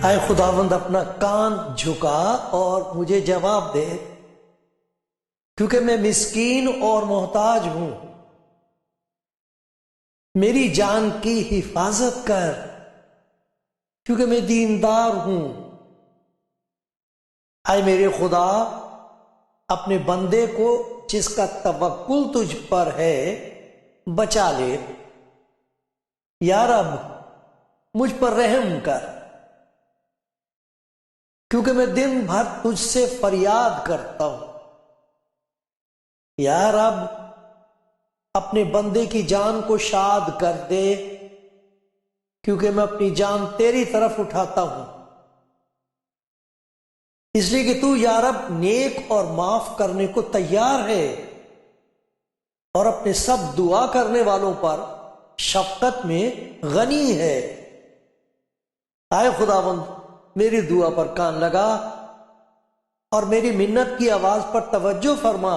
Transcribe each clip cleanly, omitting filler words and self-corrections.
اے خداوند اپنا کان جھکا اور مجھے جواب دے، کیونکہ میں مسکین اور محتاج ہوں۔ میری جان کی حفاظت کر، کیونکہ میں دیندار ہوں۔ اے میرے خدا، اپنے بندے کو جس کا توکل تجھ پر ہے بچا لے۔ یا رب مجھ پر رحم کر، کیونکہ میں دن بھر تجھ سے فریاد کرتا ہوں۔ یا رب اپنے بندے کی جان کو شاد کر دے، کیونکہ میں اپنی جان تیری طرف اٹھاتا ہوں، اس لیے کہ تو یا رب نیک اور معاف کرنے کو تیار ہے، اور اپنے سب دعا کرنے والوں پر شفقت میں غنی ہے۔ اے خداوند میری دعا پر کان لگا اور میری منت کی آواز پر توجہ فرما۔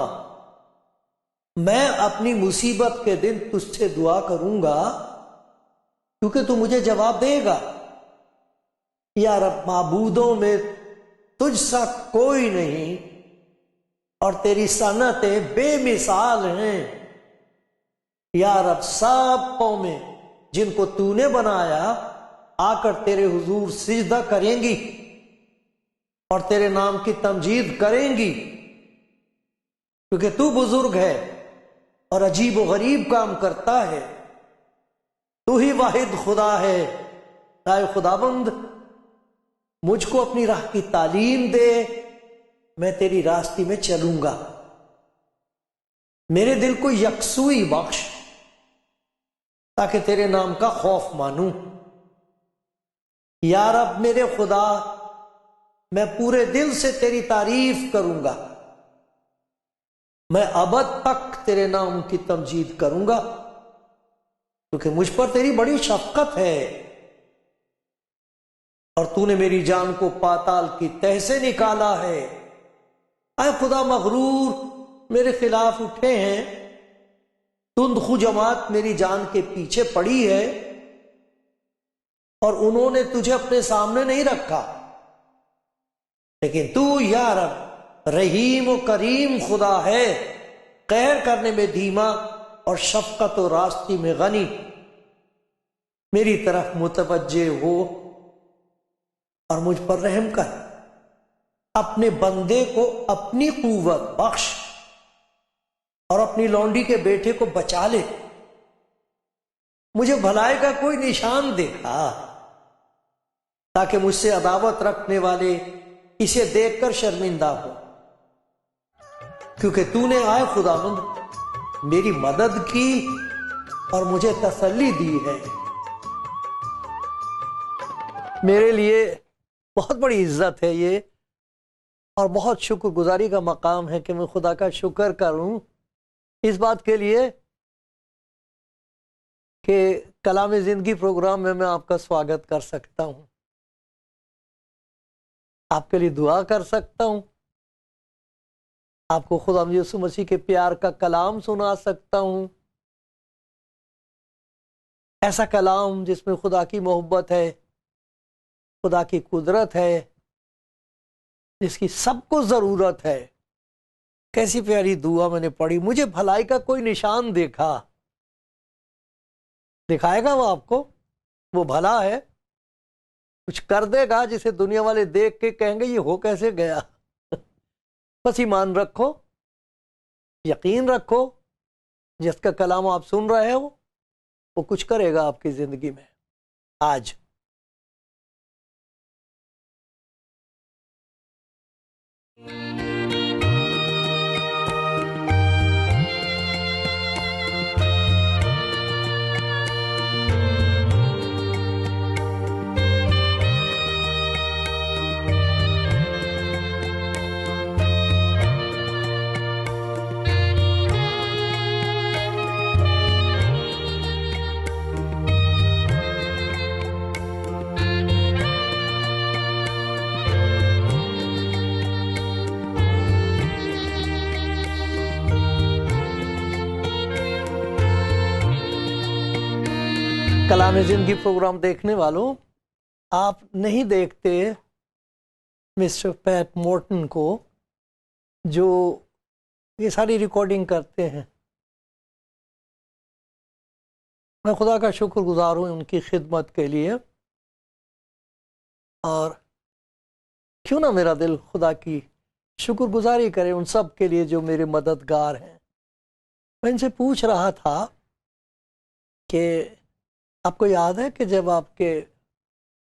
میں اپنی مصیبت کے دن تجھ سے دعا کروں گا، کیونکہ تو مجھے جواب دے گا۔ یا رب معبودوں میں تجھ سا کوئی نہیں، اور تیری صنعتیں بے مثال ہیں۔ یا رب سب قومیں جن کو تو نے بنایا آ کر تیرے حضور سجدہ کریں گی اور تیرے نام کی تمجید کریں گی، کیونکہ تو بزرگ ہے اور عجیب و غریب کام کرتا ہے۔ تو ہی واحد خدا ہے۔ اے خداوند مجھ کو اپنی راہ کی تعلیم دے، میں تیری راستے میں چلوں گا۔ میرے دل کو یکسوئی بخش، تاکہ تیرے نام کا خوف مانوں۔ یا رب میرے خدا، میں پورے دل سے تیری تعریف کروں گا، میں ابد تک تیرے نام کی تمجید کروں گا، کیونکہ مجھ پر تیری بڑی شفقت ہے، اور تو نے میری جان کو پاتال کی تہ سے نکالا ہے۔ اے خدا، مغرور میرے خلاف اٹھے ہیں، تندخو جماعت میری جان کے پیچھے پڑی ہے، اور انہوں نے تجھے اپنے سامنے نہیں رکھا۔ لیکن تو یا رب رحیم و کریم خدا ہے، قہر کرنے میں دھیما اور شفقت و راستی میں غنی۔ میری طرف متوجہ ہو اور مجھ پر رحم کر، اپنے بندے کو اپنی قوت بخش، اور اپنی لونڈی کے بیٹے کو بچا لے۔ مجھے بھلائی کا کوئی نشان دکھا، تاکہ مجھ سے عداوت رکھنے والے اسے دیکھ کر شرمندہ ہو، کیونکہ تو نے اے خداوند میری مدد کی اور مجھے تسلی دی ہے۔ میرے لیے بہت بڑی عزت ہے یہ، اور بہت شکر گزاری کا مقام ہے کہ میں خدا کا شکر کروں اس بات کے لیے کہ کلام زندگی پروگرام میں آپ کا سواگت کر سکتا ہوں، آپ کے لیے دعا کر سکتا ہوں، آپ کو خدا یسوع مسیح کے پیار کا کلام سنا سکتا ہوں، ایسا کلام جس میں خدا کی محبت ہے، خدا کی قدرت ہے، جس کی سب کو ضرورت ہے۔ کیسی پیاری دعا میں نے پڑھی، مجھے بھلائی کا کوئی نشان دکھائے گا وہ آپ کو، وہ بھلا ہے، کچھ کر دے گا جسے دنیا والے دیکھ کے کہیں گے یہ ہو کیسے گیا۔ بس ایمان رکھو، یقین رکھو، جس کا کلام آپ سن رہے ہو وہ کچھ کرے گا آپ کی زندگی میں آج۔ کلام زندگی پروگرام دیکھنے والوں، آپ نہیں دیکھتے مسٹر پیٹ مورٹن کو جو یہ ساری ریکارڈنگ کرتے ہیں. میں خدا کا شکر گزار ہوں ان کی خدمت کے لیے، اور کیوں نہ میرا دل خدا کی شکر گزاری کرے ان سب کے لیے جو میرے مددگار ہیں. میں ان سے پوچھ رہا تھا کہ آپ کو یاد ہے کہ جب آپ کے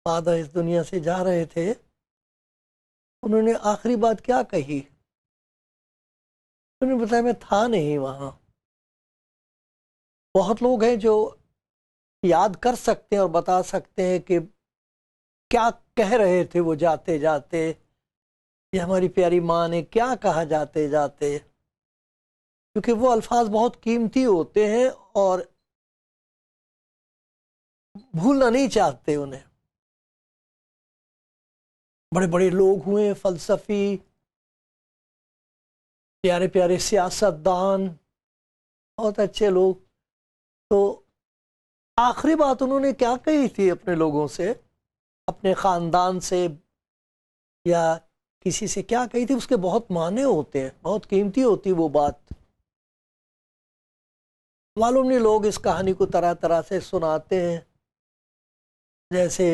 فادر اس دنیا سے جا رہے تھے، انہوں نے آخری بات کیا کہی؟ انہوں نے بتایا میں تھا نہیں وہاں. بہت لوگ ہیں جو یاد کر سکتے ہیں اور بتا سکتے ہیں کہ کیا کہہ رہے تھے وہ جاتے جاتے، یہ ہماری پیاری ماں نے کیا کہا جاتے جاتے، کیونکہ وہ الفاظ بہت قیمتی ہوتے ہیں اور بھولنا نہیں چاہتے انہیں. بڑے بڑے لوگ ہوئے، فلسفی، پیارے پیارے سیاست دان، بہت اچھے لوگ. تو آخری بات انہوں نے کیا کہی تھی اپنے لوگوں سے، اپنے خاندان سے یا کسی سے کیا کہی تھی؟ اس کے بہت معنی ہوتے ہیں، بہت قیمتی ہوتی وہ بات. معلوم نہیں لوگ اس کہانی کو طرح طرح سے سناتے ہیں. جیسے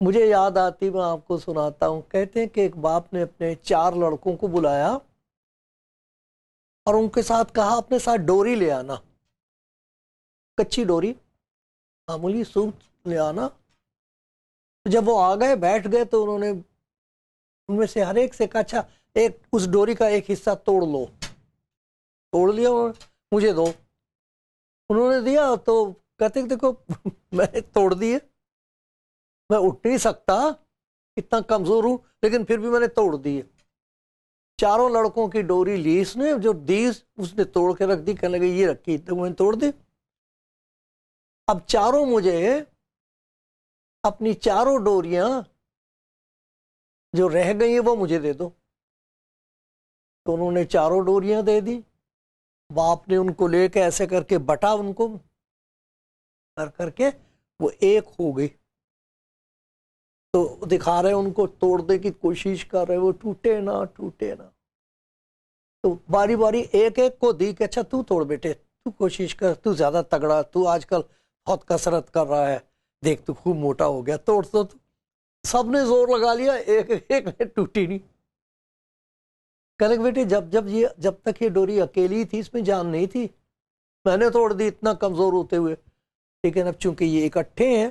مجھے یاد آتی، میں آپ کو سناتا ہوں. کہتے ہیں کہ ایک باپ نے اپنے 4 لڑکوں کو بلایا اور ان کے ساتھ کہا اپنے ساتھ ڈوری لے آنا، کچی ڈوری، معمولی سوت لے آنا. جب وہ آ گئے بیٹھ گئے تو انہوں نے ان میں سے ہر ایک سے کہا اچھا ایک اس ڈوری کا ایک حصہ توڑ لو. توڑ لیا اور مجھے دو. انہوں نے دیا تو کہتے دیکھو میں نے توڑ دیے، میں اٹھ نہیں سکتا، اتنا کمزور ہوں، لیکن پھر بھی میں نے توڑ دیے. 4 لڑکوں کی ڈوری لی اس نے، جو دی اس نے توڑ کے رکھ دی. کہنے لگے یہ رکھی تو میں نے توڑ دی. اب 4 مجھے اپنی 4 ڈوریاں جو رہ گئی ہیں وہ مجھے دے دو. تو انہوں نے 4 ڈوریاں دے دی. باپ نے ان کو لے کے ایسے کر کے بٹا، ان کو کر کے وہ ایک ہو گئی. تو دکھا رہے ان کو، توڑنے کی کوشش کر رہے، وہ ٹوٹے نہ ٹوٹے نہ. تو باری باری ایک ایک کو دی کہ اچھا تو توڑ بیٹے، تو کوشش کر، تو زیادہ تگڑا، تو آج کل بہت کسرت کر رہا ہے، دیکھ تو خوب موٹا ہو گیا، توڑ تو. سب نے زور لگا لیا، ایک ایک نے ٹوٹی نہیں. کہنے لگے بیٹے جب تک یہ ڈوری اکیلی تھی اس میں جان نہیں تھی، میں نے توڑ دی اتنا کمزور ہوتے ہوئے. لیکن اب چونکہ یہ اکٹھے ہیں،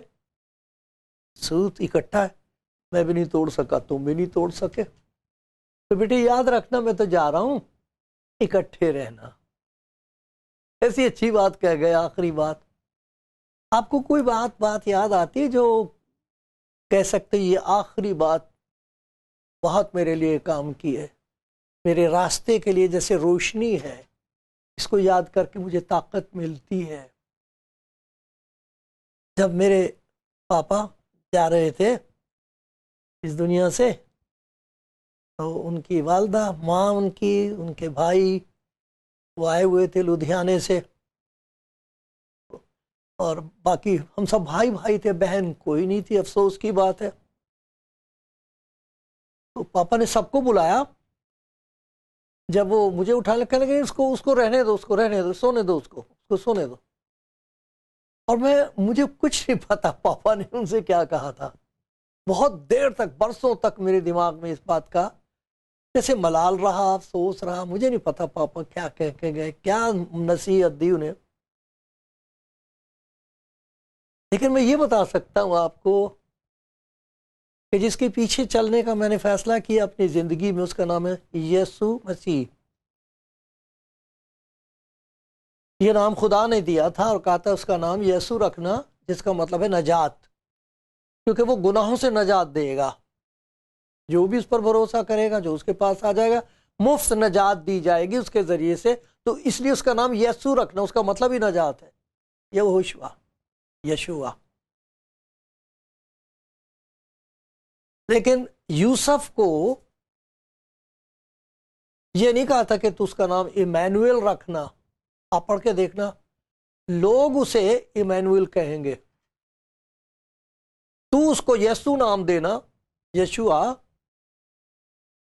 سوت اکٹھا ہے، میں بھی نہیں توڑ سکا، تم بھی نہیں توڑ سکے. تو بیٹے یاد رکھنا میں تو جا رہا ہوں، اکٹھے رہنا. ایسی اچھی بات کہہ گئے آخری بات. آپ کو کوئی بات یاد آتی ہے جو کہہ سکتے یہ آخری بات بہت میرے لیے کام کی ہے، میرے راستے کے لیے جیسے روشنی ہے، اس کو یاد کر کے مجھے طاقت ملتی ہے؟ جب میرے پاپا جا رہے تھے اس دنیا سے تو ان کی والدہ، ماں ان کی، ان کے بھائی وہ آئے ہوئے تھے لدھیانے سے، اور باقی ہم سب بھائی تھے، بہن کوئی نہیں تھی. افسوس کی بات ہے. تو پاپا نے سب کو بلایا. جب وہ مجھے اٹھانے کہنے لگے اس کو رہنے دو، اس کو رہنے دو، سونے دو، اس کو سونے دو. اور مجھے کچھ نہیں پتا پاپا نے ان سے کیا کہا تھا. بہت دیر تک، برسوں تک میرے دماغ میں اس بات کا جیسے ملال رہا، افسوس رہا. مجھے نہیں پتا پاپا کیا کہہ کے گئے، کیا نصیحت دی انہیں. لیکن میں یہ بتا سکتا ہوں آپ کو کہ جس کے پیچھے چلنے کا میں نے فیصلہ کیا اپنی زندگی میں، اس کا نام ہے یسوع مسیح. یہ نام خدا نے دیا تھا اور کہا تھا اس کا نام یسوع رکھنا، جس کا مطلب ہے نجات، کیونکہ وہ گناہوں سے نجات دے گا. جو بھی اس پر بھروسہ کرے گا، جو اس کے پاس آ جائے گا، مفت نجات دی جائے گی اس کے ذریعے سے. تو اس لیے اس کا نام یسوع رکھنا، اس کا مطلب ہی نجات ہے. یشوع. لیکن یوسف کو یہ نہیں کہا تھا کہ تو اس کا نام ایمینویل رکھنا. آپ پڑھ کے دیکھنا لوگ اسے ایمینوئل کہیں گے، تو اس کو یسوع نام دینا، یشوع،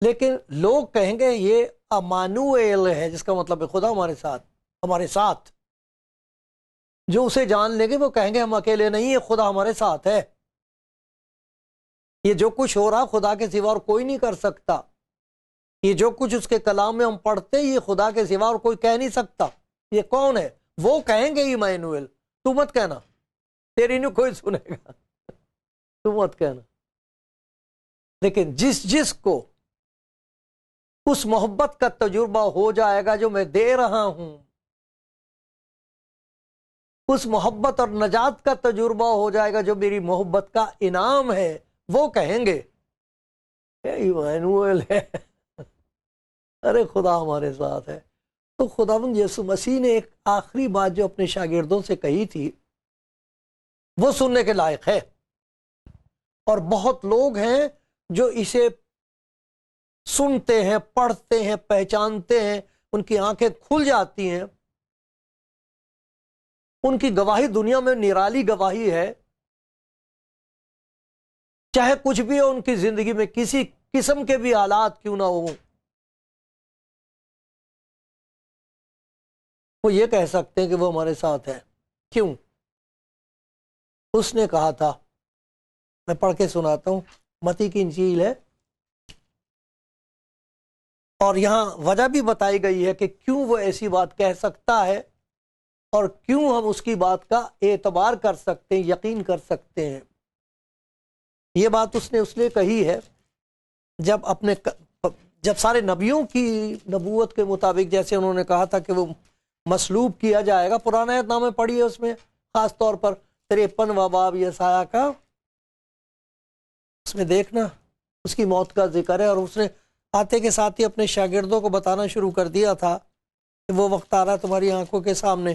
لیکن لوگ کہیں گے یہ امانوئیل ہے، جس کا مطلب ہے خدا ہمارے ساتھ۔ جو اسے جان لیں گے وہ کہیں گے ہم اکیلے نہیں ہیں، خدا ہمارے ساتھ ہے۔ یہ جو کچھ ہو رہا خدا کے سوا اور کوئی نہیں کر سکتا، یہ جو کچھ اس کے کلام میں ہم پڑھتے یہ خدا کے سوا اور کوئی کہہ نہیں سکتا۔ یہ کون ہے؟ وہ کہیں گے ایمانوئیل، تو مت کہنا، تیری نہیں کوئی سنے گا، تو مت کہنا۔ لیکن جس کو اس محبت کا تجربہ ہو جائے گا جو میں دے رہا ہوں، اس محبت اور نجات کا تجربہ ہو جائے گا جو میری محبت کا انعام ہے، وہ کہیں گے ایمانوئیل ہے، ارے خدا ہمارے ساتھ ہے۔ تو خداوند یسوع مسیح نے ایک آخری بات جو اپنے شاگردوں سے کہی تھی وہ سننے کے لائق ہے، اور بہت لوگ ہیں جو اسے سنتے ہیں، پڑھتے ہیں، پہچانتے ہیں، ان کی آنکھیں کھل جاتی ہیں، ان کی گواہی دنیا میں نرالی گواہی ہے، چاہے کچھ بھی ہو ان کی زندگی میں، کسی قسم کے بھی حالات کیوں نہ ہوں، وہ یہ کہہ سکتے ہیں کہ وہ ہمارے ساتھ ہے۔ کیوں؟ اس نے کہا تھا، میں پڑھ کے سناتا ہوں، متی کی انجیل ہے، اور یہاں وجہ بھی بتائی گئی ہے کہ کیوں وہ ایسی بات کہہ سکتا ہے اور کیوں ہم اس کی بات کا اعتبار کر سکتے ہیں، یقین کر سکتے ہیں۔ یہ بات اس نے اس لیے کہی ہے جب سارے نبیوں کی نبوت کے مطابق، جیسے انہوں نے کہا تھا کہ وہ مصلوب کیا جائے گا، پرانا عہد نامہ پڑھی ہے، اس میں خاص طور پر 53واں باب یسایہ کا، اس میں دیکھنا اس کی موت کا ذکر ہے، اور اس نے آتے کے ساتھ ہی اپنے شاگردوں کو بتانا شروع کر دیا تھا کہ وہ وقت آ رہا تمہاری آنکھوں کے سامنے،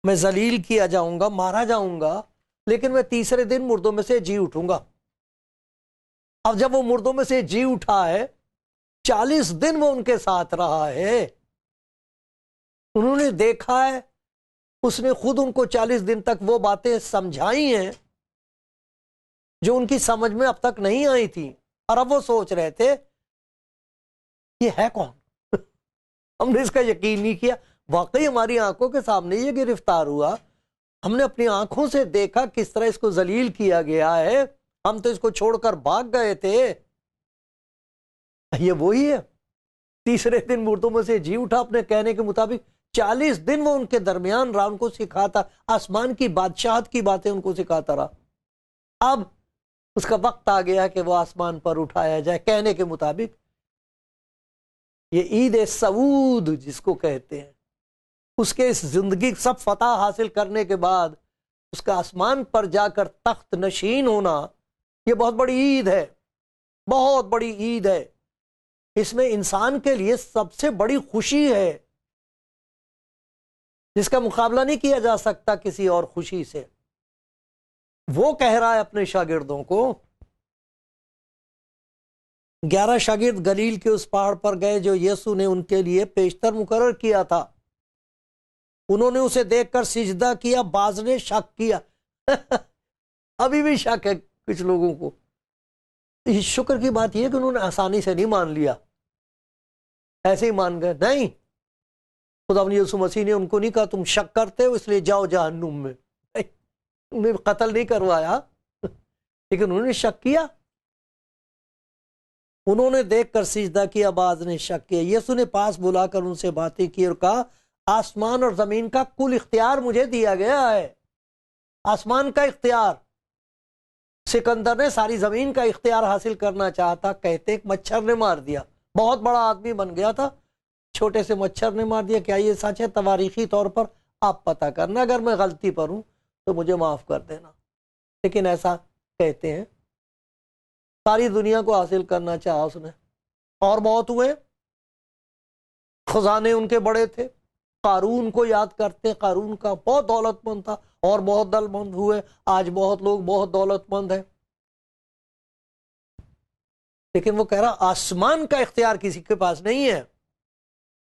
میں ذلیل کیا جاؤں گا، مارا جاؤں گا، لیکن میں تیسرے دن مردوں میں سے جی اٹھوں گا۔ اب جب وہ مردوں میں سے جی اٹھا ہے، 40 دن وہ ان کے ساتھ رہا ہے، انہوں نے دیکھا ہے، اس نے خود ان کو 40 دن تک وہ باتیں سمجھائی ہیں جو ان کی سمجھ میں اب تک نہیں آئی تھی، اور اب وہ سوچ رہے تھے یہ ہے کون؟ ہم نے اس کا یقین نہیں کیا، واقعی ہماری آنکھوں کے سامنے یہ گرفتار ہوا، ہم نے اپنی آنکھوں سے دیکھا کس طرح اس کو ذلیل کیا گیا ہے، ہم تو اس کو چھوڑ کر بھاگ گئے تھے۔ یہ وہی ہے، تیسرے دن مردوں میں سے جی اٹھا، اپنے کہنے کے مطابق 40 دن وہ ان کے درمیان رہا، ان کو سکھاتا، آسمان کی بادشاہت کی باتیں ان کو سکھاتا رہا۔ اب اس کا وقت آ گیا کہ وہ آسمان پر اٹھایا جائے، کہنے کے مطابق یہ عید سعود جس کو کہتے ہیں، اس کے اس زندگی سب فتح حاصل کرنے کے بعد اس کا آسمان پر جا کر تخت نشین ہونا، یہ بہت بڑی عید ہے، بہت بڑی عید ہے۔ اس میں انسان کے لیے سب سے بڑی خوشی ہے جس کا مقابلہ نہیں کیا جا سکتا کسی اور خوشی سے۔ وہ کہہ رہا ہے اپنے شاگردوں کو، 11 شاگرد گلیل کے اس پہاڑ پر گئے جو یسوع نے ان کے لیے پیشتر مقرر کیا تھا، انہوں نے اسے دیکھ کر سجدہ کیا، بعض نے شک کیا۔ ابھی بھی شک ہے کچھ لوگوں کو۔ شکر کی بات یہ کہ انہوں نے آسانی سے نہیں مان لیا، ایسے ہی مان گئے نہیں۔ خداوند یسوع مسیح نے ان کو نہیں کہا تم شک کرتے ہو اس لیے جاؤ جہنم میں، انہیں قتل نہیں کروایا، لیکن انہوں نے شک کیا، انہوں نے دیکھ کر سجدہ کیا، بعض نے شک کیا۔ یسوع نے پاس بلا کر ان سے باتیں کی اور کہا آسمان اور زمین کا کل اختیار مجھے دیا گیا ہے۔ آسمان کا اختیار، سکندر نے ساری زمین کا اختیار حاصل کرنا چاہتا، کہتے ایک مچھر نے مار دیا، بہت بڑا آدمی بن گیا تھا، چھوٹے سے مچھر نے مار دیا۔ کیا یہ سچ ہے؟ تواریخی طور پر آپ پتہ کرنا، اگر میں غلطی پر ہوں تو مجھے معاف کر دینا، لیکن ایسا کہتے ہیں ساری دنیا کو حاصل کرنا چاہا اس نے، اور بہت ہوئے، خزانے ان کے بڑے تھے۔ قارون کو یاد کرتے، قارون کا بہت دولت مند تھا، اور بہت دولت مند ہوئے، آج بہت لوگ بہت دولت مند ہیں، لیکن وہ کہہ رہا آسمان کا اختیار کسی کے پاس نہیں ہے،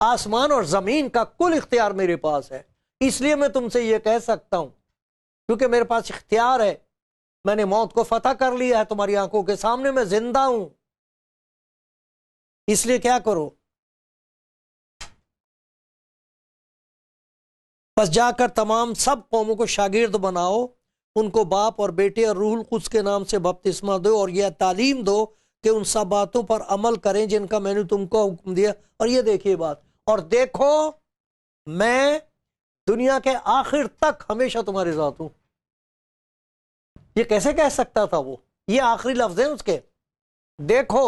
آسمان اور زمین کا کل اختیار میرے پاس ہے۔ اس لیے میں تم سے یہ کہہ سکتا ہوں کیونکہ میرے پاس اختیار ہے، میں نے موت کو فتح کر لیا ہے، تمہاری آنکھوں کے سامنے میں زندہ ہوں، اس لیے کیا کرو، بس جا کر تمام سب قوموں کو شاگرد بناؤ، ان کو باپ اور بیٹے اور روح القدس کے نام سے بپتسمہ دو اور یہ تعلیم دو کہ ان سب باتوں پر عمل کریں جن کا میں نے تم کو حکم دیا۔ اور یہ دیکھیے بات، اور دیکھو میں دنیا کے آخر تک ہمیشہ تمہارے ساتھ ہوں۔ یہ کیسے کہہ سکتا تھا وہ؟ یہ آخری لفظ ہیں اس کے، دیکھو،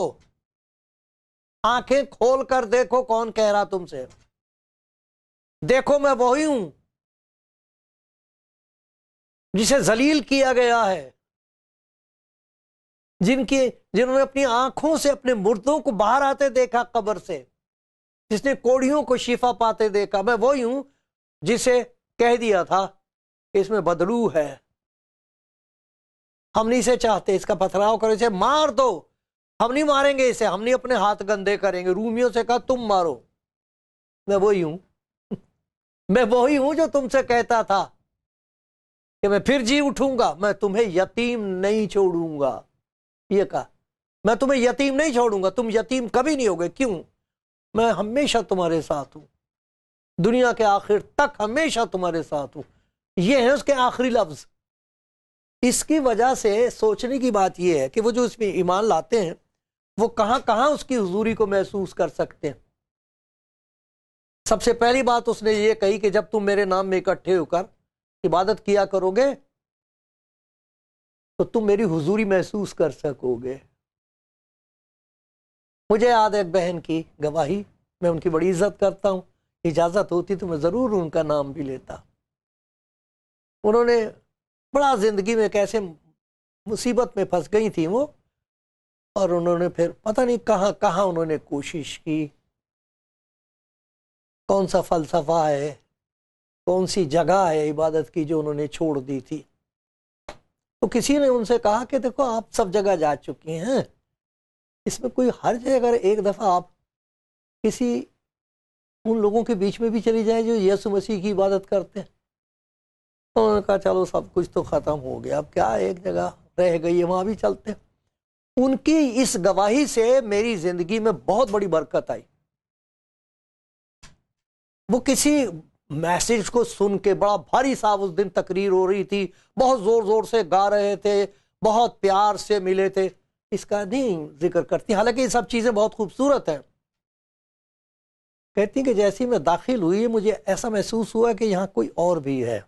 آنکھیں کھول کر دیکھو کون کہہ رہا تم سے، دیکھو میں وہی ہوں جسے ذلیل کیا گیا ہے، جنہوں نے اپنی آنکھوں سے اپنے مردوں کو باہر آتے دیکھا قبر سے، جس نے کوڑیوں کو شفا پاتے دیکھا، میں وہی ہوں جسے کہہ دیا تھا کہ اس میں بدلو ہے، ہم نہیں اسے چاہتے، اس کا پتھراؤ کرو، اسے مار دو، ہم نہیں ماریں گے اسے، ہم نہیں اپنے ہاتھ گندے کریں گے، رومیوں سے کہا تم مارو، میں وہی ہوں، میں وہی ہوں جو تم سے کہتا تھا کہ میں پھر جی اٹھوں گا، میں تمہیں یتیم نہیں چھوڑوں گا، یہ کہا میں تمہیں یتیم نہیں چھوڑوں گا، تم یتیم کبھی نہیں ہوگے، کیوں؟ میں ہمیشہ تمہارے ساتھ ہوں، دنیا کے آخر تک ہمیشہ تمہارے ساتھ ہوں۔ یہ ہے اس کے آخری لفظ۔ اس کی وجہ سے سوچنے کی بات یہ ہے کہ وہ جو اس میں ایمان لاتے ہیں وہ کہاں کہاں اس کی حضوری کو محسوس کر سکتے ہیں۔ سب سے پہلی بات اس نے یہ کہی کہ جب تم میرے نام میں اکٹھے ہو کر عبادت کیا کرو گے تو تم میری حضوری محسوس کر سکو گے۔ مجھے یاد ہے ایک بہن کی گواہی، میں ان کی بڑی عزت کرتا ہوں، اجازت ہوتی تو میں ضرور ان کا نام بھی لیتا۔ انہوں نے بڑا زندگی میں کیسے مصیبت میں پھنس گئی تھی وہ، اور انہوں نے پھر پتہ نہیں کہاں کہاں انہوں نے کوشش کی، کون سا فلسفہ ہے، کون سی جگہ ہے عبادت کی جو انہوں نے چھوڑ دی تھی۔ تو کسی نے ان سے کہا کہ دیکھو آپ سب جگہ جا چکی ہیں، اس میں کوئی حرج ہے اگر ایک دفعہ آپ کسی ان لوگوں کے بیچ میں بھی چلی جائیں جو یسوع مسیح کی عبادت کرتے ہیں۔ تو انہوں نے کہا چلو سب کچھ تو ختم ہو گیا، اب کیا ایک جگہ رہ گئی ہے وہاں بھی چلتے ہیں۔ ان کی اس گواہی سے میری زندگی میں بہت بڑی برکت آئی۔ وہ کسی میسج کو سن کے بڑا بھاری صاحب اس دن تقریر ہو رہی تھی، بہت زور زور سے گا رہے تھے، بہت پیار سے ملے تھے، اس کا نہیں ذکر کرتی، حالانکہ یہ سب چیزیں بہت خوبصورت ہیں۔ کہتی کہ جیسی میں داخل ہوئی مجھے ایسا محسوس ہوا کہ یہاں کوئی اور بھی ہے،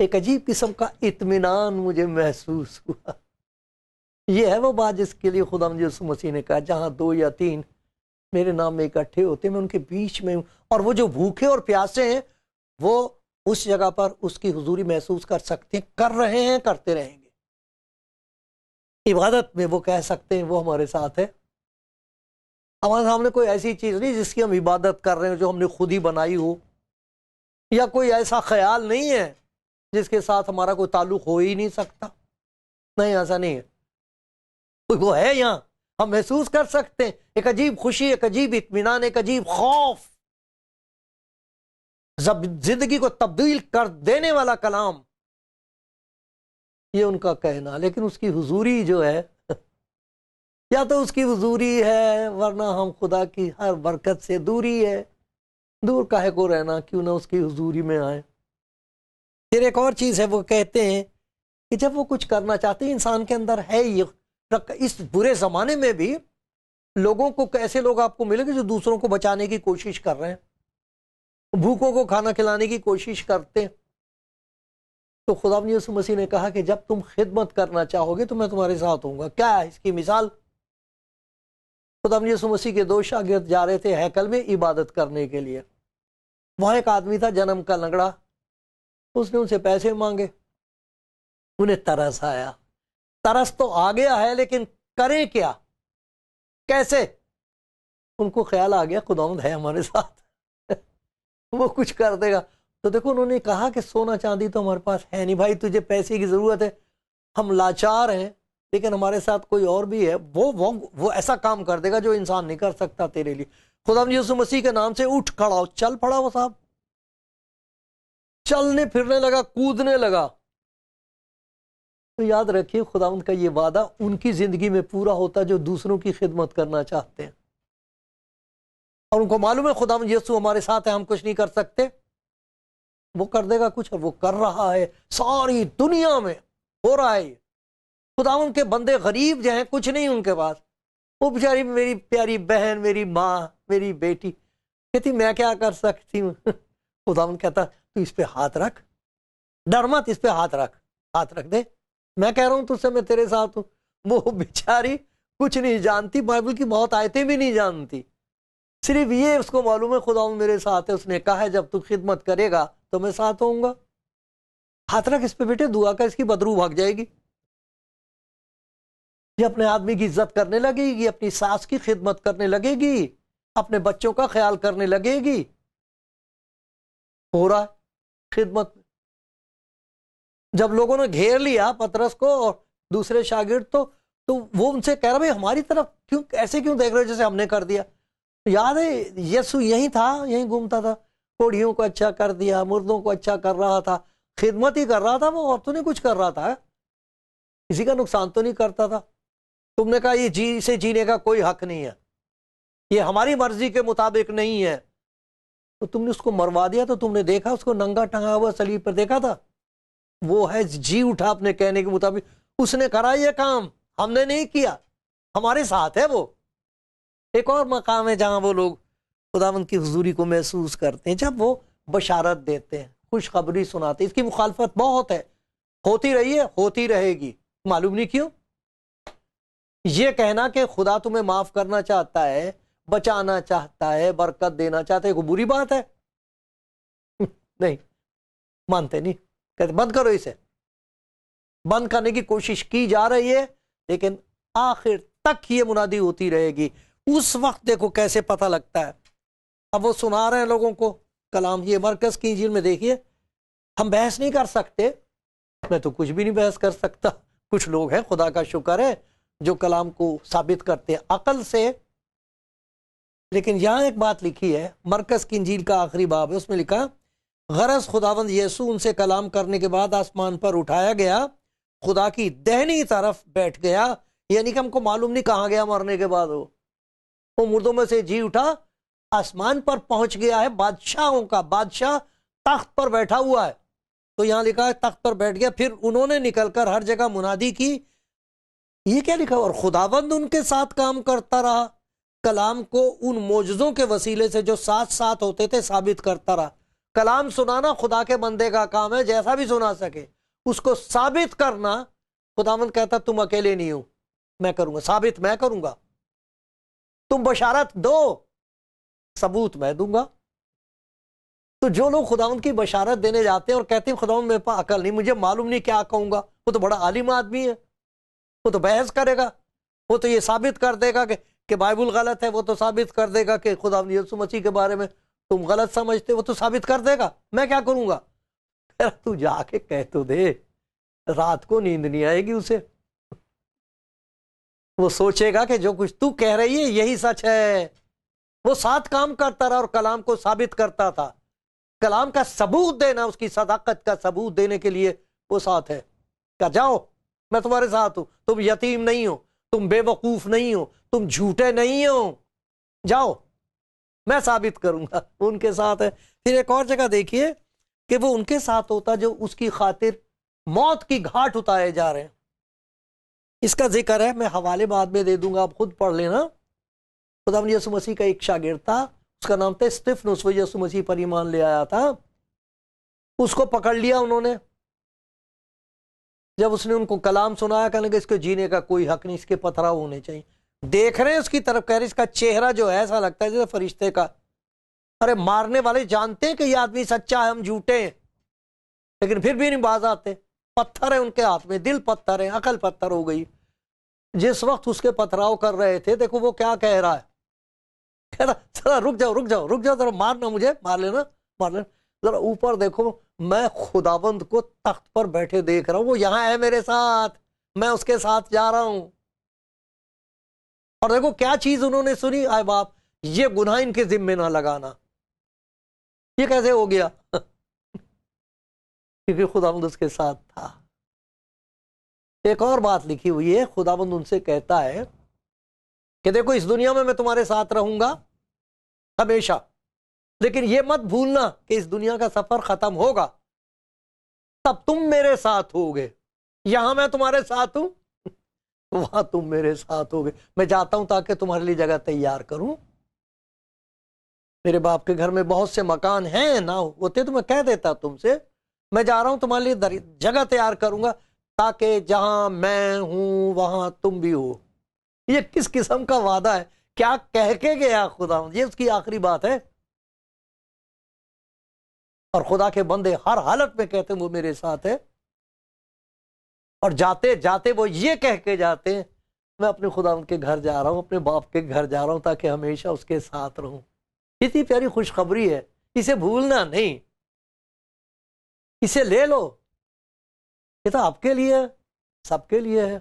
ایک عجیب قسم کا اطمینان مجھے محسوس ہوا۔ یہ ہے وہ بات جس کے لیے خدا مجھے یسوع مسیح نے کہا جہاں دو یا تین میرے نام میں اکٹھے ہوتے میں ان کے بیچ میں ہوں، اور وہ جو بھوکے اور پیاسے ہیں وہ اس جگہ پر اس کی حضوری محسوس کر سکتے ہیں، کر رہے ہیں، کرتے رہیں گے۔ عبادت میں وہ کہہ سکتے ہیں وہ ہمارے ساتھ ہے۔ ہمارے سامنے کوئی ایسی چیز نہیں جس کی ہم عبادت کر رہے ہیں جو ہم نے خود ہی بنائی ہو، یا کوئی ایسا خیال نہیں ہے جس کے ساتھ ہمارا کوئی تعلق ہو ہی نہیں سکتا، نہیں ایسا نہیں ہے، وہ ہے یہاں، ہم محسوس کر سکتے ہیں ایک عجیب خوشی، ایک عجیب اطمینان، ایک عجیب خوف، زندگی کو تبدیل کر دینے والا کلام، یہ ان کا کہنا۔ لیکن اس کی حضوری جو ہے یا تو اس کی حضوری ہے، ورنہ ہم خدا کی ہر برکت سے دوری ہے، دور کاہے کو رہنا، کیوں نہ اس کی حضوری میں آئے۔ پھر ایک اور چیز ہے، وہ کہتے ہیں کہ جب وہ کچھ کرنا چاہتے ہیں، انسان کے اندر ہے یہ، اس برے زمانے میں بھی لوگوں کو، ایسے لوگ آپ کو ملیں گے جو دوسروں کو بچانے کی کوشش کر رہے ہیں، بھوکوں کو کھانا کھلانے کی کوشش کرتے ہیں۔ تو خدا یسوع مسیح نے کہا کہ جب تم خدمت کرنا چاہو گے تو میں تمہارے ساتھ ہوں گا۔ کیا ہے اس کی مثال؟ خدا یسوع مسیح کے دو شاگرد جا رہے تھے ہیکل میں عبادت کرنے کے لیے، وہاں ایک آدمی تھا جنم کا لنگڑا، اس نے ان سے پیسے مانگے، انہیں ترس آیا، ترس تو آ گیا ہے لیکن کریں کیا، کیسے؟ ان کو خیال آ گیا خداوند ہے ہمارے ساتھ وہ کچھ کر دے گا۔ تو دیکھو انہوں نے کہا کہ سونا چاندی تو ہمارے پاس ہے نہیں بھائی، تجھے پیسے کی ضرورت ہے، ہم لاچار ہیں، لیکن ہمارے ساتھ کوئی اور بھی ہے، وہ ایسا کام کر دے گا جو انسان نہیں کر سکتا تیرے لیے۔ خدا یسوع مسیح کے نام سے اٹھ کھڑا ہو، چل پڑا وہ صاحب، چلنے پھرنے لگا، کودنے لگا۔ تو یاد رکھیے خداوند کا یہ وعدہ ان کی زندگی میں پورا ہوتا جو دوسروں کی خدمت کرنا چاہتے ہیں، اور ان کو معلوم ہے خداوند یسوع ہمارے ساتھ ہے، ہم کچھ نہیں کر سکتے، وہ کر دے گا کچھ، اور وہ کر رہا ہے، ساری دنیا میں ہو رہا ہے۔ خداوند کے بندے غریب جو ہیں، کچھ نہیں ان کے پاس، وہ بیچاری میری پیاری بہن، میری ماں، میری بیٹی کہتی میں کیا کر سکتی ہوں؟ خداوند کہتا تو اس پہ ہاتھ رکھ، ڈر مت، اس پہ ہاتھ رکھ، ہاتھ رکھ دے، میں کہہ رہا ہوں تجھ سے، میں تیرے ساتھ ہوں۔ وہ بیچاری کچھ نہیں جانتی، بائبل کی بہت آیتیں بھی نہیں جانتی، صرف یہ اس کو معلوم ہے خداوند میرے ساتھ ہے، اس نے کہا ہے جب تو خدمت کرے گا تو میں ساتھ ہوں گا۔ ہاتھ رکھ اس پہ بیٹے، دعا کا، اس کی بدرو بھاگ جائے گی، یہ اپنے آدمی کی عزت کرنے لگے گی، اپنی ساس کی خدمت کرنے لگے گی، اپنے بچوں کا خیال کرنے لگے گی۔ ہو رہا ہے خدمت۔ جب لوگوں نے گھیر لیا پترس کو اور دوسرے شاگرد، تو وہ ان سے کہہ رہا بھائی ہماری طرف کیوں ایسے کیوں دیکھ رہے ہو جیسے ہم نے کر دیا؟ یاد ہے یسوع یہیں تھا، یہیں گھومتا تھا، کوڑھیوں کو اچھا کر دیا، مردوں کو اچھا کر رہا تھا، خدمت ہی کر رہا تھا، وہ اور تو نہیں کچھ کر رہا تھا، کسی کا نقصان تو نہیں کرتا تھا۔ تم نے کہا یہ اسے جینے کا کوئی حق نہیں ہے، یہ ہماری مرضی کے مطابق نہیں ہے، تو تم نے اس کو مروا دیا۔ تو تم نے دیکھا اس کو ننگا ٹنگا ہوا صلیب پر دیکھا تھا؟ وہ ہے جی اٹھا اپنے کہنے کے مطابق، اس نے کرا یہ کام، ہم نے نہیں کیا، ہمارے ساتھ ہے وہ۔ ایک اور مقام ہے جہاں وہ لوگ خداوند کی حضوری کو محسوس کرتے ہیں، جب وہ بشارت دیتے ہیں، خوشخبری سناتے ہیں۔ اس کی مخالفت بہت ہے، ہوتی رہی ہے، ہوتی رہے گی، معلوم نہیں کیوں۔ یہ کہنا کہ خدا تمہیں معاف کرنا چاہتا ہے، بچانا چاہتا ہے، برکت دینا چاہتا ہے، کوئی بری بات ہے؟ نہیں مانتے، نہیں کہتے بند کرو، اسے بند کرنے کی کوشش کی جا رہی ہے، لیکن آخر تک یہ منادی ہوتی رہے گی۔ اس وقت دیکھو کیسے پتہ لگتا ہے، اب وہ سنا رہے ہیں لوگوں کو کلام۔ یہ مرکز کی انجیل میں دیکھیے، ہم بحث نہیں کر سکتے، میں تو کچھ بھی نہیں بحث کر سکتا، کچھ لوگ ہیں خدا کا شکر ہے جو کلام کو ثابت کرتے ہیں عقل سے۔ لیکن یہاں ایک بات لکھی ہے، مرکز کی انجیل کا آخری باب ہے، اس میں لکھا غرض خداوند یسوع ان سے کلام کرنے کے بعد آسمان پر اٹھایا گیا، خدا کی دہنی طرف بیٹھ گیا، یعنی کہ ہم کو معلوم نہیں کہاں گیا مرنے کے بعد، وہ مردوں میں سے جی اٹھا، آسمان پر پہنچ گیا ہے، بادشاہوں کا بادشاہ تخت پر بیٹھا ہوا ہے۔ تو یہاں لکھا ہے تخت پر بیٹھ گیا، پھر انہوں نے نکل کر ہر جگہ منادی کی، یہ کیا لکھا؟ اور خداوند ان کے ساتھ کام کرتا رہا، کلام کو ان معجزوں کے وسیلے سے جو ساتھ ساتھ ہوتے تھے ثابت کرتا رہا۔ کلام سنانا خدا کے بندے کا کام ہے، جیسا بھی سنا سکے، اس کو ثابت کرنا خداوند کہتا تم اکیلے نہیں ہو، میں کروں گا، ثابت میں کروں گا، تم بشارت دو، ثبوت میں دوں گا۔ تو جو لوگ خداوند کی بشارت دینے جاتے ہیں اور کہتے ہیں خداوند میرے پاس عقل نہیں، مجھے معلوم نہیں کیا کہوں گا، وہ تو بڑا عالم آدمی ہے، وہ تو بحث کرے گا، وہ تو یہ ثابت کر دے گا کہ بائبل غلط ہے، وہ تو ثابت کر دے گا کہ خداوند یسوع مسیح کے بارے میں تم غلط سمجھتے، وہ تو ثابت کر دے گا، میں کیا کروں گا؟ تو جا کے کہہ تو دے، رات کو نیند نہیں آئے گی اسے، وہ سوچے گا کہ جو کچھ تو کہہ رہی ہے یہی سچ ہے۔ وہ ساتھ کام کرتا رہا اور کلام کو ثابت کرتا تھا، کلام کا ثبوت دینا، اس کی صداقت کا ثبوت دینے کے لیے وہ ساتھ ہے۔ کہ جاؤ میں تمہارے ساتھ ہوں، تم یتیم نہیں ہو، تم بے وقوف نہیں ہو، تم جھوٹے نہیں ہو، جاؤ میں ثابت کروں گا، ان کے ساتھ ہے۔ پھر ایک اور جگہ دیکھیے کہ وہ ان کے ساتھ ہوتا جو اس کی خاطر موت کی گھاٹ اتارے جا رہے ہیں۔ اس کا ذکر ہے، میں حوالے بعد میں دے دوں گا، آپ خود پڑھ لینا۔ خداوند یسوع مسیح کا ایک شاگرد تھا، اس کا نام تھا استفنس، وہ یسوع مسیح پر ایمان لے آیا تھا، اس کو پکڑ لیا انہوں نے۔ جب اس نے ان کو کلام سنایا، کہنے لگے اس کے جینے کا کوئی حق نہیں، اس کے پتھراؤ ہونے چاہیے۔ دیکھ رہے ہیں اس کی طرف، کہہ رہے اس کا چہرہ جو ہے ایسا لگتا ہے جیسے فرشتے کا۔ ارے مارنے والے جانتے ہیں کہ یہ آدمی سچا ہے، ہم جھوٹے ہیں، لیکن پھر بھی نہیں باز آتے، پتھر ہے ان کے ہاتھ میں، دل پتھر ہے، عقل پتھر ہو گئی۔ جس وقت اس کے پتھراؤ کر رہے تھے، دیکھو وہ کیا کہہ رہا ہے، کہہ رہا ذرا رک جاؤ، رک جاؤ، رک جاؤ، ذرا مارنا، مجھے مار لینا، مار لینا، ذرا اوپر دیکھو، میں خداوند کو تخت پر بیٹھے دیکھ رہا ہوں، وہ یہاں ہے میرے ساتھ، میں اس کے ساتھ جا رہا ہوں۔ اور دیکھو کیا چیز انہوں نے سنی، آئے باپ، یہ گناہ ان کے ذمے نہ لگانا۔ یہ کیسے ہو گیا؟ کیونکہ خداوند اس کے ساتھ تھا۔ ایک اور بات لکھی ہوئی ہے، خداوند ان سے کہتا ہے کہ دیکھو اس دنیا میں تمہارے ساتھ رہوں گا ہمیشہ، لیکن یہ مت بھولنا کہ اس دنیا کا سفر ختم ہوگا تب تم میرے ساتھ ہوگے۔ یہاں میں تمہارے ساتھ ہوں، وہاں تم میرے ساتھ ہوگے۔ میں جاتا ہوں تاکہ تمہارے لیے جگہ تیار کروں۔ میرے باپ کے گھر میں بہت سے مکان ہیں، نہ ہوتے تو میں کہہ دیتا تم سے۔ میں جا رہا ہوں تمہارے لیے جگہ تیار کروں گا تاکہ جہاں میں ہوں وہاں تم بھی ہو۔ یہ کس قسم کا وعدہ ہے؟ کیا کہہ کے گیا خدا؟ یہ اس کی آخری بات ہے۔ اور خدا کے بندے ہر حالت میں کہتے ہیں وہ میرے ساتھ ہے، اور جاتے جاتے وہ یہ کہہ کے جاتے ہیں میں اپنے خدا کے گھر جا رہا ہوں، اپنے باپ کے گھر جا رہا ہوں تاکہ ہمیشہ اس کے ساتھ رہوں۔ اتنی پیاری خوشخبری ہے، اسے بھولنا نہیں، اسے لے لو۔ یہ تو آپ کے لیے ہے، سب کے لیے ہے۔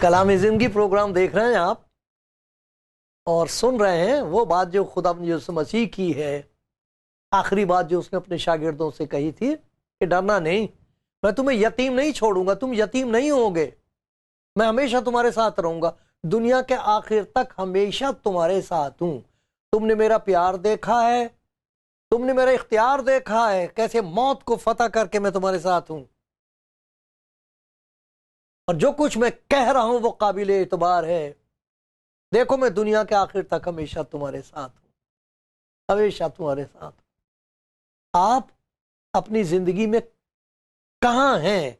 کلام زندگی پروگرام دیکھ رہے ہیں آپ اور سن رہے ہیں وہ بات جو خدا یسوع مسیح کی ہے، آخری بات جو اس نے اپنے شاگردوں سے کہی تھی کہ ڈرنا نہیں، میں تمہیں یتیم نہیں چھوڑوں گا، تم یتیم نہیں ہوگے، میں ہمیشہ تمہارے ساتھ رہوں گا، دنیا کے آخر تک ہمیشہ تمہارے ساتھ ہوں۔ تم نے میرا پیار دیکھا ہے، تم نے میرا اختیار دیکھا ہے، کیسے موت کو فتح کر کے میں تمہارے ساتھ ہوں، اور جو کچھ میں کہہ رہا ہوں وہ قابل اعتبار ہے۔ دیکھو میں دنیا کے آخر تک ہمیشہ تمہارے ساتھ ہوں، ہمیشہ تمہارے ساتھ ہوں۔ آپ اپنی زندگی میں کہاں ہیں؟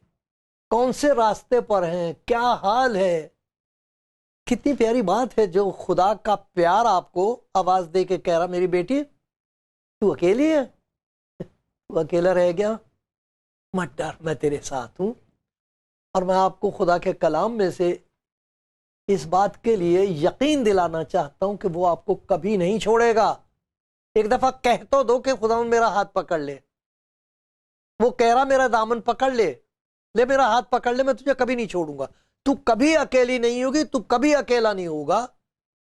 کون سے راستے پر ہیں؟ کیا حال ہے؟ کتنی پیاری بات ہے جو خدا کا پیار آپ کو آواز دے کے کہہ رہا، میری بیٹی تو اکیلی ہے، تو اکیلا رہ گیا، مت ڈر، میں تیرے ساتھ ہوں۔ اور میں آپ کو خدا کے کلام میں سے اس بات کے لیے یقین دلانا چاہتا ہوں کہ وہ آپ کو کبھی نہیں چھوڑے گا۔ ایک دفعہ کہہ تو دو کہ خدا میرا ہاتھ پکڑ لے، وہ کہہ رہا میرا دامن پکڑ لے میرا ہاتھ پکڑ لے، میں تجھے کبھی نہیں چھوڑوں گا، تو کبھی اکیلی نہیں ہوگی، تو کبھی اکیلا نہیں ہوگا،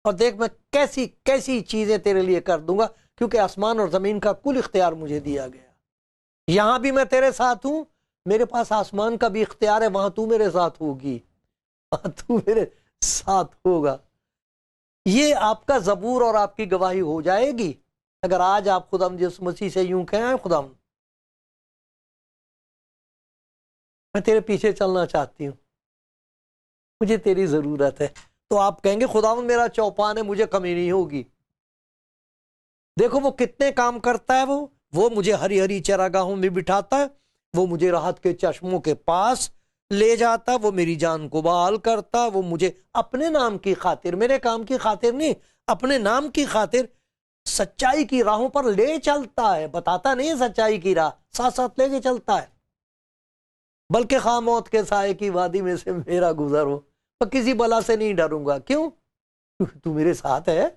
اور دیکھ میں کیسی کیسی چیزیں تیرے لیے کر دوں گا، کیونکہ آسمان اور زمین کا کل اختیار مجھے دیا گیا۔ یہاں بھی میں تیرے ساتھ ہوں، میرے پاس آسمان کا بھی اختیار ہے، وہاں تو میرے ساتھ ہوگی، وہاں تو میرے ساتھ ہوگا۔ یہ آپ کا زبور اور آپ کی گواہی ہو جائے گی اگر آج آپ خدا یسوع مسیح سے یوں کہیں، خدا میں تیرے پیچھے چلنا چاہتی ہوں، مجھے تیری ضرورت ہے، تو آپ کہیں گے خدا میرا چوپان ہے، مجھے کمی نہیں ہوگی۔ دیکھو وہ کتنے کام کرتا ہے، وہ مجھے ہری ہری چراگاہوں میں بٹھاتا ہے، وہ مجھے راحت کے چشموں کے پاس لے جاتا، وہ میری جان کو بحال کرتا، وہ مجھے اپنے نام کی خاطر، میرے کام کی خاطر نہیں، اپنے نام کی خاطر سچائی کی راہوں پر لے چلتا ہے، بتاتا نہیں سچائی کی راہ، ساتھ ساتھ لے کے چلتا ہے۔ بلکہ خواہ موت کے سائے کی وادی میں سے میرا گزر ہو، میں کسی بلا سے نہیں ڈروں گا۔ کیوں؟ کیونکہ تو میرے ساتھ ہے۔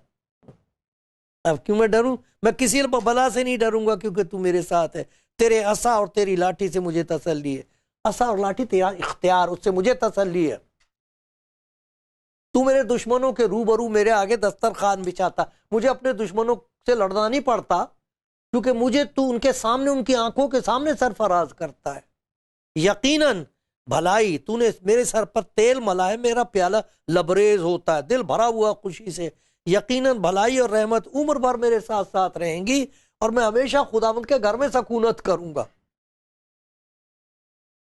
اب کیوں میں ڈروں؟ میں کسی بلا سے نہیں ڈروں گا کیونکہ تو میرے ساتھ ہے۔ تیرے عصا اور تیری لاٹھی سے مجھے تسلی ہے۔ عصا اور لاٹھی تیرا اختیار، اس سے مجھے تسلی ہے۔ تو میرے دشمنوں کے روبرو میرے آگے دسترخوان بچھاتا، مجھے اپنے دشمنوں سے لڑنا نہیں پڑتا، کیونکہ مجھے تو ان کے سامنے، ان کی آنکھوں کے سامنے سرفراز کرتا ہے۔ یقیناً بھلائی، تو نے میرے سر پر تیل ملا ہے، میرا پیالہ لبریز ہوتا ہے، دل بھرا ہوا خوشی سے۔ یقیناً بھلائی اور رحمت عمر بھر میرے ساتھ ساتھ رہیں گی، اور میں ہمیشہ خداوند کے گھر میں سکونت کروں گا۔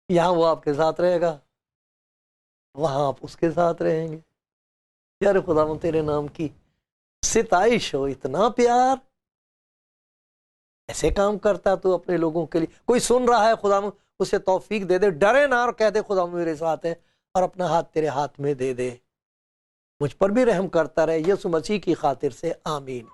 یہاں وہ آپ کے ساتھ رہے گا، وہاں آپ اس کے ساتھ رہیں گے۔ یار خداوند تیرے نام کی ستائش ہو، اتنا پیار، ایسے کام کرتا تو اپنے لوگوں کے لیے۔ کوئی سن رہا ہے خداوند اسے توفیق دے دے، ڈرے نہ، اور کہہ دے خداوند میرے ساتھ ہے، اور اپنا ہاتھ تیرے ہاتھ میں دے دے۔ مجھ پر بھی رحم کرتا رہے یسوع مسیح کی خاطر سے، آمین۔